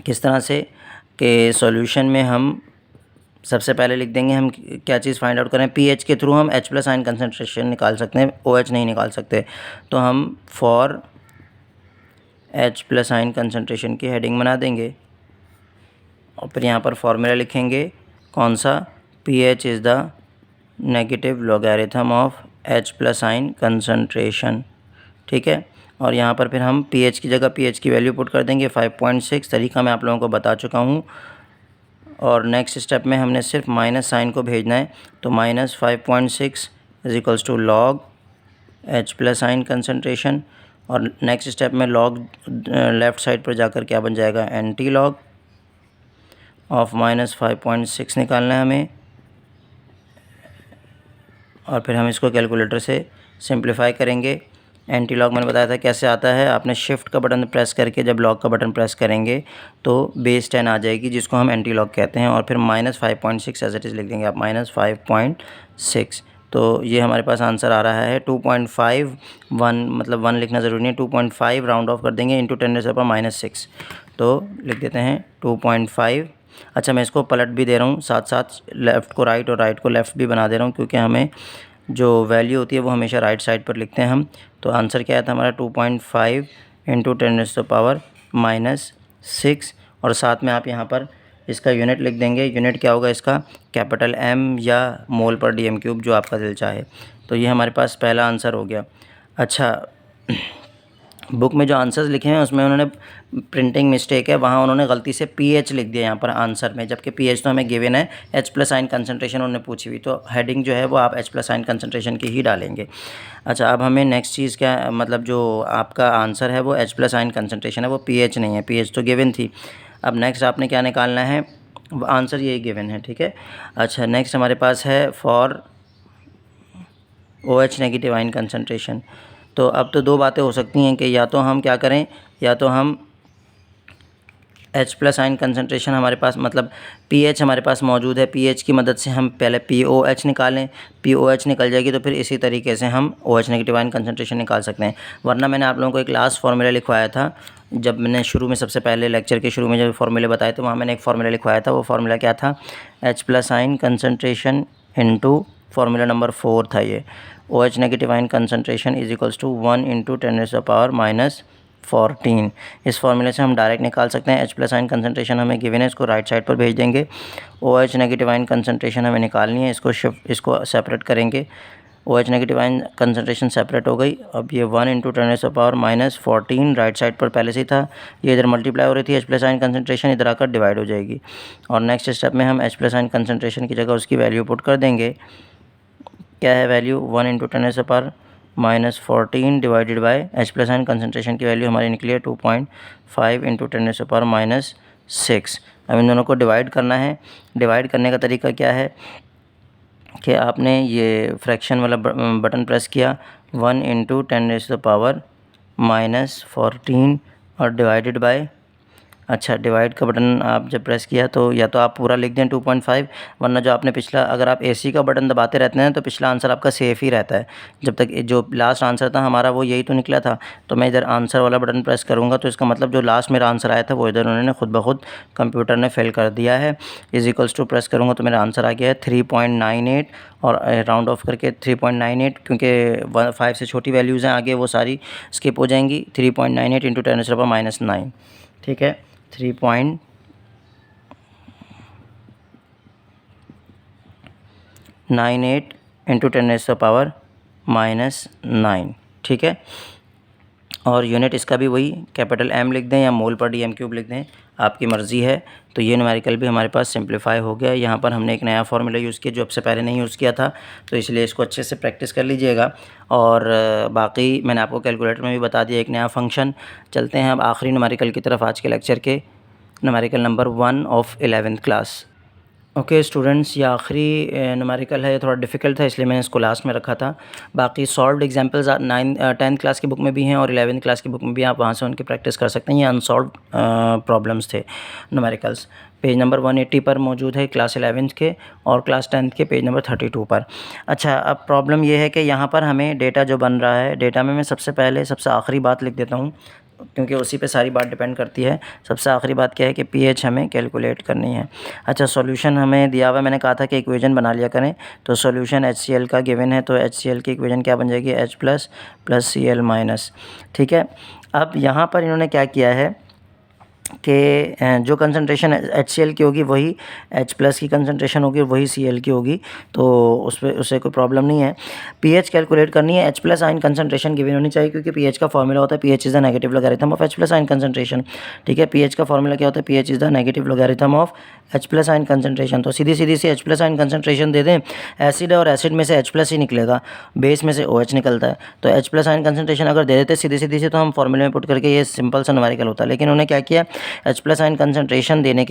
Speaker 1: किस तरह से कि सॉल्यूशन में हम सबसे पहले लिख देंगे हम क्या चीज़ फाइंड आउट करें। पीएच के थ्रू हम H प्लस आयन कंसंट्रेशन निकाल सकते हैं, OH नहीं निकाल सकते। तो हम for H plus ion concentration की हेडिंग बना देंगे और फिर यहाँ पर फॉर्मूला लिखेंगे कौन सा, pH is the negative logarithm of H plus ion concentration. ठीक है। और यहाँ पर फिर हम pH की जगह pH की वैल्यू पुट कर देंगे 5.6। तरीका मैं आप लोगों को बता चुका हूँ। और नेक्स्ट स्टेप में हमने सिर्फ माइनस साइन को भेजना है, तो -5.6 is equals to log H plus ion concentration. और नेक्स्ट स्टेप में लॉग लेफ़्ट साइड पर जाकर क्या बन जाएगा, एंटी लॉग ऑफ -5.6 निकालना है हमें। और फिर हम इसको कैलकुलेटर से सिंप्लीफाई करेंगे। एंटी लॉग मैंने बताया था कैसे आता है, आपने शिफ्ट का बटन प्रेस करके जब लॉग का बटन प्रेस करेंगे तो बेस 10 आ जाएगी जिसको हम एंटी लॉग कहते हैं। और फिर -5.6 एज इट इज़ लिख देंगे आप, -5.6। तो ये हमारे पास आंसर आ रहा है 2.51, मतलब 1 लिखना ज़रूरी नहीं है, 2.5 राउंड ऑफ कर देंगे इंटू 10⁻⁻6। तो लिख देते हैं 2.5। अच्छा, मैं इसको पलट भी दे रहा हूँ, साथ साथ लेफ़्ट को राइट और राइट को लेफ़्ट भी बना दे रहा हूँ क्योंकि हमें जो वैल्यू होती है वो हमेशा राइट साइड पर लिखते हैं हम। तो आंसर क्या आया था हमारा 2.5 इंटू 10⁻⁻6। और साथ में आप यहाँ पर इसका यूनिट लिख देंगे। यूनिट क्या होगा इसका, कैपिटल M या मोल पर DM³ जो आपका दिल चाहे। तो ये हमारे पास पहला आंसर हो गया। अच्छा, बुक में जो आंसर्स लिखे हैं उसमें उन्होंने प्रिंटिंग मिस्टेक है, वहाँ उन्होंने गलती से पीएच लिख दिया यहाँ पर आंसर में, जबकि पीएच तो हमें गिवन है, H प्लस आयन कंसंट्रेशन उन्होंने पूछी हुई, तो हेडिंग जो है वो आप H प्लस आयन कंसंट्रेशन की ही डालेंगे। अच्छा, अब हमें नेक्स्ट चीज़ क्या, मतलब जो आपका आंसर है वो H प्लस आयन कंसंट्रेशन है, वो पीएच नहीं है, पीएच तो गिवन थी। अब नेक्स्ट आपने क्या निकालना है, आंसर यही गिवन है। ठीक है। अच्छा, नेक्स्ट हमारे पास है for OH negative ion concentration. तो अब तो दो बातें हो सकती हैं कि या तो हम क्या करें, या तो हम H प्लस आयन कंसंट्रेशन हमारे पास, मतलब pH हमारे पास मौजूद है, pH की मदद से हम पहले POH निकालें, POH निकल जाएगी तो फिर इसी तरीके से हम OH नेगेटिव आयन कंसंट्रेशन निकाल सकते हैं। वरना मैंने आप लोगों को एक लास्ट फार्मूला लिखवाया था, जब मैंने शुरू में सबसे पहले लेक्चर के शुरू में जब फार्मूले बताए थे वहाँ मैंने एक फार्मूला लिखवाया था। वो फार्मूला क्या था, H plus ion concentration into formula number 4 था ये, OH negative ion concentration is equals to 1 into 10⁻⁻14। इस फार्मूले से हम डायरेक्ट निकाल सकते हैं। H प्लस आयन कंसंट्रेशन हमें गिवन है, इसको राइट साइड पर भेज देंगे। OH नेगेटिव आयन कंसंट्रेशन हमें निकालनी है, इसको सेपरेट करेंगे। OH negative ion concentration separate हो गई। अब ये 1 इंटू 10⁻⁻14 राइट साइड पर पहले से ही था, ये इधर मल्टीप्लाई हो रही थी, H प्लस आयन कंसंट्रेशन इधर आकर डिवाइड हो जाएगी। और नेक्स्ट स्टेप में हम H प्लस आयन कंसंट्रेशन की जगह उसकी वैल्यू पुट कर देंगे। क्या है value, 1 into 10⁻⁻14 divided by H plus ion concentration की वैल्यू हमारी निकली है 2.5 इंटू 10⁻⁻6। अब इन दोनों को डिवाइड करना है। डिवाइड करने का तरीका क्या है कि आपने ये फ्रैक्शन वाला बटन प्रेस किया, 1 इंटू 10⁻⁻14 और डिवाइडेड बाय, अच्छा, डिवाइड का बटन आप जब प्रेस किया तो या तो आप पूरा लिख दें 2.5, वरना जो आपने पिछला, अगर आप AC का बटन दबाते रहते हैं तो पिछला आंसर आपका सेफ ही रहता है। जब तक जो लास्ट आंसर था हमारा वो यही तो निकला था, तो मैं इधर आंसर वाला बटन प्रेस करूँगा तो इसका मतलब जो लास्ट मेरा आंसर आया था वो इधर उन्होंने खुद ब खुद कंप्यूटर ने फिल कर दिया है। इज इक्वल्स टू प्रेस करूँगा तो मेरा आंसर आ गया है 3.98 और राउंड ऑफ करके 3.98, क्योंकि 5 से छोटी वैल्यूज़ हैं आगे वो सारी स्किप हो जाएंगी। 3.98 इंटू 10⁻⁻9। ठीक है, 3.98 इंटू 10⁻⁻⁹ ठीक है। और यूनिट इसका भी वही कैपिटल M लिख दें या मोल पर DM³ लिख दें, आपकी मर्ज़ी है। तो ये न्यूमेरिकल भी हमारे पास सिंप्लीफाई हो गया। यहाँ पर हमने एक नया फार्मूला यूज़ किया जो अब से पहले नहीं यूज़ किया था, तो इसलिए इसको अच्छे से प्रैक्टिस कर लीजिएगा। और बाकी मैंने आपको कैलकुलेटर में भी बता दिया एक नया फंक्शन। चलते हैं अब आखिरी न्यूमेरिकल की तरफ आज के लेक्चर के, numerical number 1 of 11th class. Okay students, ये आखिरी न्यूमेरिकल है, ये थोड़ा डिफ़िकल्ट था इसलिए मैंने इसको लास्ट में रखा था। बाकी सॉल्व्ड एग्जांपल्स 10th क्लास की बुक में भी हैं और 11th क्लास की बुक में भी, आप वहाँ से उनकी प्रैक्टिस कर सकते हैं। ये अनसॉल्व्ड प्रॉब्लम्स थे न्यूमेरिकल्स। पेज नंबर 180 पर मौजूद है क्लास 11th के, और क्लास 10th के पेज नंबर 32 पर। अच्छा, अब प्रॉब्लम ये है कि यहाँ पर हमें डेटा जो बन रहा है, डेटा में मैं सबसे पहले सबसे आखिरी बात लिख देता हूँ क्योंकि उसी पे सारी बात डिपेंड करती है। सबसे आखिरी बात क्या है कि पीएच हमें कैलकुलेट करनी है। अच्छा, सॉल्यूशन हमें दिया हुआ है, मैंने कहा था कि इक्वेशन बना लिया करें। तो सॉल्यूशन HCl का गिवन है, तो HCl की इक्वेशन क्या बन जाएगी, H प्लस Cl-। ठीक है। अब यहाँ पर इन्होंने क्या किया है कि जो कंसंट्रेशन HCl की होगी वही H प्लस की कंसंट्रेशन होगी, वही Cl की होगी, तो उससे कोई प्रॉब्लम नहीं है। pH कैलकुलेट करनी है, H plus ion concentration given होनी चाहिए क्योंकि pH का फॉर्मूला होता है pH is the negative logarithm of H plus ion concentration. ठीक है, pH का फॉर्मूला क्या होता है, pH is the negative logarithm of H plus ion concentration. तो सीधी सी H प्लस आयन कंसंट्रेशन दे दें, एसिड है और एसिड में से H प्लस ही निकलेगा, बेस में से OH निकलता है। तो H प्लस आयन कंसंट्रेशन अगर दे देते सीधी से, तो हम फॉर्मूले में पुट करके ये सिंपल सा न्यूमेरिकल होता है। लेकिन उन्होंने क्या किया, H प्लस आयन कंसंट्रेशन देने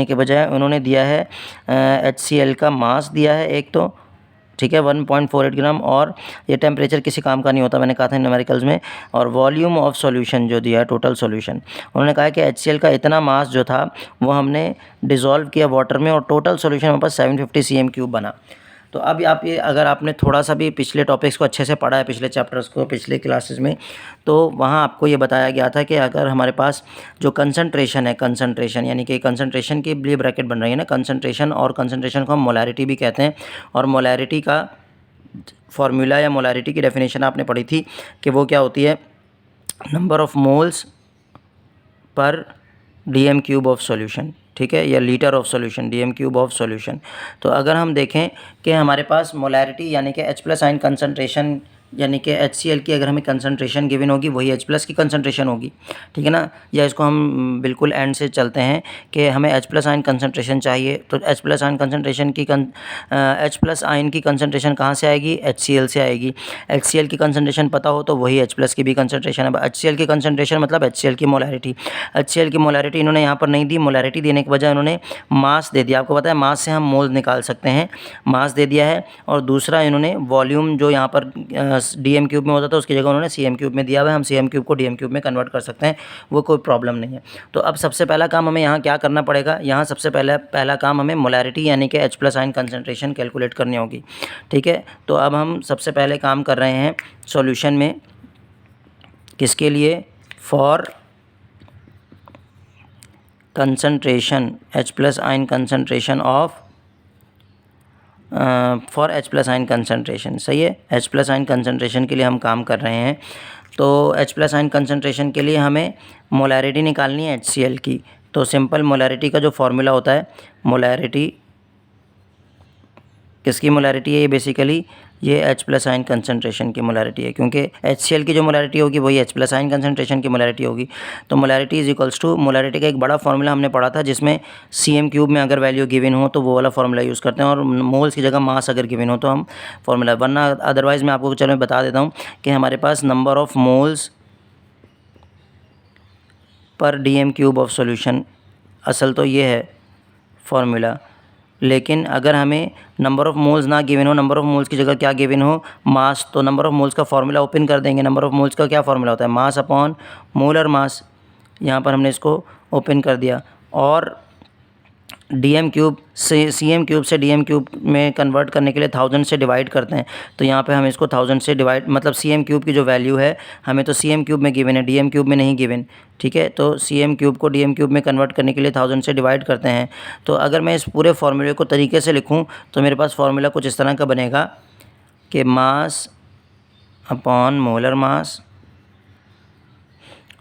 Speaker 1: के बजाय उन्होंने दिया है HCl का मास दिया है एक, तो ठीक है 1.48 ग्राम, और ये टेम्परेचर किसी काम का नहीं होता, मैंने कहा था न्यूमेरिकल्स में। और वॉल्यूम ऑफ सॉल्यूशन जो दिया है, टोटल सॉल्यूशन, उन्होंने कहा कि HCl का इतना मास जो था वो हमने डिज़ोल्व किया वाटर में, और टोटल सॉल्यूशन हमारे पास 750 cm³ बना। तो अब आप ये, अगर आपने थोड़ा सा भी पिछले टॉपिक्स को अच्छे से पढ़ा है, पिछले चैप्टर्स को, पिछले क्लासेस में, तो वहाँ आपको ये बताया गया था कि अगर हमारे पास जो कंसंट्रेशन है, कंसंट्रेशन यानी कि कंसंट्रेशन की लिए ब्रैकेट बन रही है ना, कंसंट्रेशन, और कंसंट्रेशन को हम मोलैरिटी भी कहते हैं। और मोलैरिटी का फॉर्मूला या मोलैरिटी की डेफिनेशन आपने पढ़ी थी कि वो क्या होती है, number of moles per DM³ of solution, ठीक है, या litre of solution, DM³ of solution. तो अगर हम देखें कि हमारे पास मोलैरिटी यानी कि H प्लस आयन कंसंट्रेशन यानी कि HCl की अगर हमें कंसंट्रेशन गिवन होगी वही H प्लस की कंसंट्रेशन होगी, ठीक है ना। या इसको हम बिल्कुल एंड से चलते हैं कि हमें H प्लस आयन कंसंट्रेशन चाहिए, तो H प्लस आयन कंसंट्रेशन की H प्लस आयन की कंसंट्रेशन कहाँ से आएगी, HCl से आएगी। HCl की कंसंट्रेशन पता हो तो वही H प्लस की भी कंसंट्रेशन है। HCl की कंसंट्रेशन मतलब HCl की मोलैरिटी। HCl की मोलैरिटी इन्होंने यहाँ पर नहीं दी, मोलैरिटी देने के बजाय उन्होंने मास दे दिया। आपको पता है मास से हम मोल निकाल सकते हैं, मास दे दिया है। और दूसरा इन्होंने वॉल्यूम जो यहाँ पर DM³ में होता था उसकी जगह उन्होंने CM³ में दिया हुआ है, हम CM³ को DM³ में कन्वर्ट कर सकते हैं, वो कोई प्रॉब्लम नहीं है। तो अब सबसे पहला काम हमें यहाँ क्या करना पड़ेगा, यहाँ सबसे पहला काम हमें मोलैरिटी यानी कि H plus ion concentration calculate करनी होगी, ठीक है। तो अब हम सबसे पहले काम कर रहे हैं सॉल्यूशन में, किसके लिए, for concentration H plus ion concentration of for H plus ion concentration, सही है। H प्लस आयन कंसंट्रेशन के लिए हम काम कर रहे हैं। तो H प्लस आयन कंसंट्रेशन के लिए हमें मोलैरिटी निकालनी है HCl की। तो सिंपल मोलैरिटी का जो फॉर्मूला होता है, मोलैरिटी किसकी मोलैरिटी है, ये बेसिकली ये H प्लस आयन कंसंट्रेशन की मोलैरिटी है, क्योंकि HCl की जो मोलैरिटी होगी वही H प्लस आयन कंसंट्रेशन की मोलैरिटी होगी। तो molarity is equals to, molarity का एक बड़ा फार्मूला हमने पढ़ा था जिसमें CM³ में अगर वैल्यू गिवन हो तो वो वाला फार्मूला यूज़ करते हैं, और मोल्स की जगह मास अगर गिवन हो तो हम फार्मूला, वरना अदरवाइज़ मैं आपको चलो बता देता हूँ कि हमारे पास number of moles per DM³ of solution, असल तो ये है फार्मूला। लेकिन अगर हमें नंबर ऑफ़ मोल्स ना गिवन हो, नंबर ऑफ़ मोल्स की जगह क्या गिवन हो, मास, तो नंबर ऑफ़ मोल्स का फार्मूला ओपन कर देंगे। नंबर ऑफ़ मोल्स का क्या फार्मूला होता है, मास अपॉन मोलर मास। यहाँ पर हमने इसको ओपन कर दिया, और DM³ से CM³ से DM³ में कन्वर्ट करने के लिए 1000 से डिवाइड करते हैं। तो यहाँ पे हम इसको 1000 से डिवाइड, मतलब CM³ की जो वैल्यू है हमें तो CM³ में गिवन है, DM³ में नहीं गिवन, ठीक है। तो CM³ को DM³ में कन्वर्ट करने के लिए 1000 से डिवाइड करते हैं। तो अगर मैं इस पूरे फार्मूले को तरीके से लिखूँ तो मेरे पास फार्मूला कुछ इस तरह का बनेगा कि मास अपॉन मोलर मास,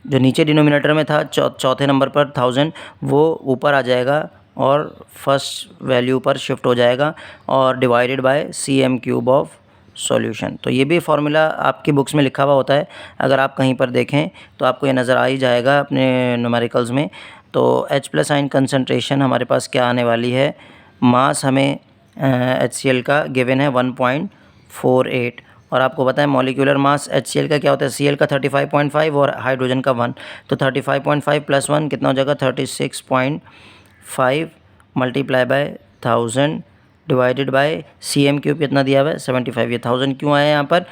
Speaker 1: जो नीचे डिनोमिनेटर में था चौथे नंबर पर 1000, वो ऊपर आ जाएगा और फर्स्ट वैल्यू पर शिफ्ट हो जाएगा और divided by cm³ of solution. तो ये भी फार्मूला आपकी बुक्स में लिखा हुआ होता है, अगर आप कहीं पर देखें तो आपको ये नज़र आ ही जाएगा अपने न्यूमेरिकल्स में। तो H+ आयन कंसंट्रेशन हमारे पास क्या आने वाली है, मास हमें HCl का गिवन है 1.48 और आपको पता है मॉलिक्यूलर मास HCl का क्या होता है, Cl का 35.5 और हाइड्रोजन का 1, तो 35.5 + 1 कितना हो जाएगा 36.5 multiply by 1000 divided by cm³ कितना दिया हुआ है 75। ये 1000 क्यों आया यहाँ पर,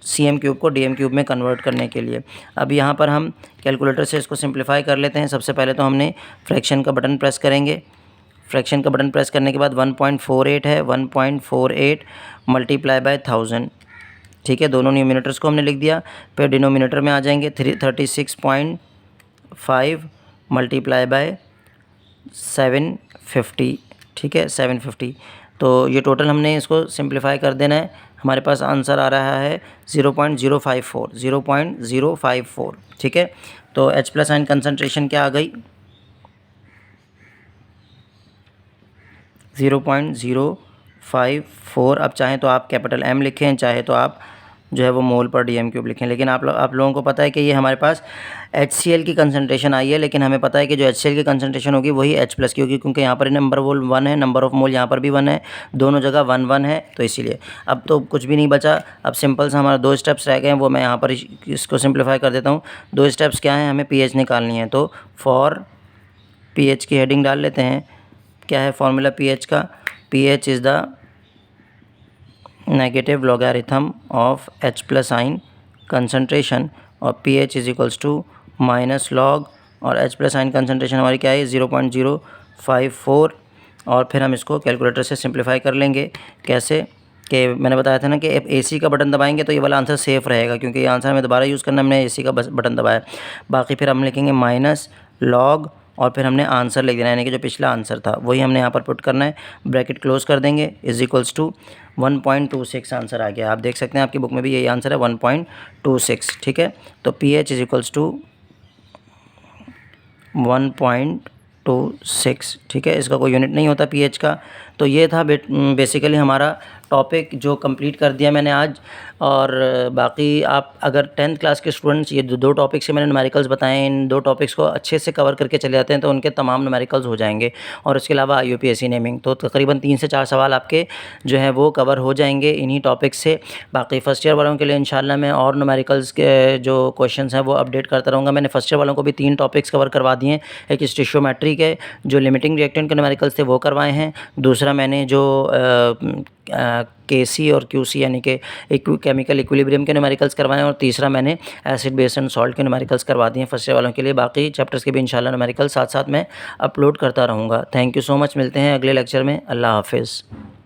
Speaker 1: cm³ को dm³ में कन्वर्ट करने के लिए। अब यहाँ पर हम कैलकुलेटर से इसको सिंप्लीफाई कर लेते हैं। सबसे पहले तो हमने फ्रैक्शन का बटन प्रेस करेंगे। फ्रैक्शन का बटन प्रेस करने के बाद 1.48 है, 1.48 मल्टीप्लाई बाय 1000, ठीक है। दोनों न्यूमिनेटर्स को हमने लिख दिया। फिर डिनोमिनेटर में आ जाएंगे 36.5 मल्टीप्लाई बाय 750, ठीक है 750। तो ये टोटल हमने इसको सिंप्लीफाई कर देना है। हमारे पास आंसर आ रहा है 0.054, ठीक है। तो H+ आयन कंसंट्रेशन क्या आ गई 0.054। अब चाहें तो आप कैपिटल M लिखें, चाहे तो आप जो है वो मोल पर dm³ लिखें, लेकिन आप लोगों को पता है कि ये हमारे पास HCl की कंसंट्रेशन आई है, लेकिन हमें पता है कि जो HCl की कंसंट्रेशन होगी वही H+ की होगी, क्योंकि यहाँ पर नंबर मोल 1 है, नंबर ऑफ़ मोल यहाँ पर भी 1 है, दोनों जगह 1 1 है, तो इसीलिए अब तो कुछ भी नहीं बचा। अब सिंपल सा हमारा 2 स्टेप्स रह गए हैं, वो मैं यहाँ पर इसको सिंप्लीफाई कर देता हूँ। 2 स्टेप्स क्या हैं, हमें pH निकालनी है, तो फॉर pH की हेडिंग डाल लेते हैं। क्या है फॉर्मूला pH का, pH is the negative logarithm of H+ ion concentration और pH is equals to -log, और H+ आयन कंसंट्रेशन हमारी क्या है 0.054। और फिर हम इसको कैलकुलेटर से सिंप्लीफाई कर लेंगे। कैसे कि मैंने बताया था ना कि AC का बटन दबाएंगे तो ये वाला आंसर सेफ़ रहेगा, क्योंकि ये आंसर हमें दोबारा यूज़ करना, हमने AC का बटन दबाया। बाकी फिर हम लिखेंगे -log और फिर हमने आंसर लिख देना, यानी कि जो पिछला आंसर था वही हमने यहाँ पर पुट करना है। ब्रैकेट क्लोज कर देंगे, इज इक्वल्स टू 1.26 आंसर आ गया। आप देख सकते हैं आपकी बुक में भी यही आंसर है 1.26, ठीक है। तो pH इज इक्वल्स टू 1.26, ठीक है। इसका कोई यूनिट नहीं होता pH का। तो ये था बेसिकली हमारा टॉपिक जो कंप्लीट कर दिया मैंने आज। और बाकी आप अगर 10th क्लास के स्टूडेंट्स, ये दो टॉपिक से मैंने न्यूमेरिकल्स बताए, इन 2 टॉपिक्स को अच्छे से कवर करके चले जाते हैं तो उनके तमाम न्यूमेरिकल्स हो जाएंगे। और इसके अलावा IUPAC नेमिंग, तो तकरीबन 3 से 4 सवाल आपके जो है वो कवर हो जाएंगे इन्हीं टॉपिक्स से। बाकी फ़र्स्ट ईयर वालों के लिए इंशाल्लाह मैं और न्यूमेरिकल्स के जो क्वेश्चंस हैं वो अपडेट करता रहूँगा। मैंने फ़र्स्ट ईयर वालों को भी 3 टॉपिक्स कवर करवा दिए हैं। एक स्टिशियोमेट्री के जो लिमिटिंग रिएक्टेंट के न्यूमेरिकल्स थे वो करवाए हैं। दूसरा मैंने जो KC और QC यानी कि केमिकल इक्विलिब्रियम के न्यूमेरिकल्स करवाए हैं। और तीसरा मैंने एसिड बेस एंड सॉल्ट के न्यूमेरिकल्स करवा दिए हैं फर्स्ट ईयर वालों के लिए। बाकी चैप्टर्स के भी इंशाल्लाह न्यूमेरिकल साथ साथ मैं अपलोड करता रहूँगा। थैंक यू सो मच, मिलते हैं अगले लेक्चर में। अल्लाह हाफिज़।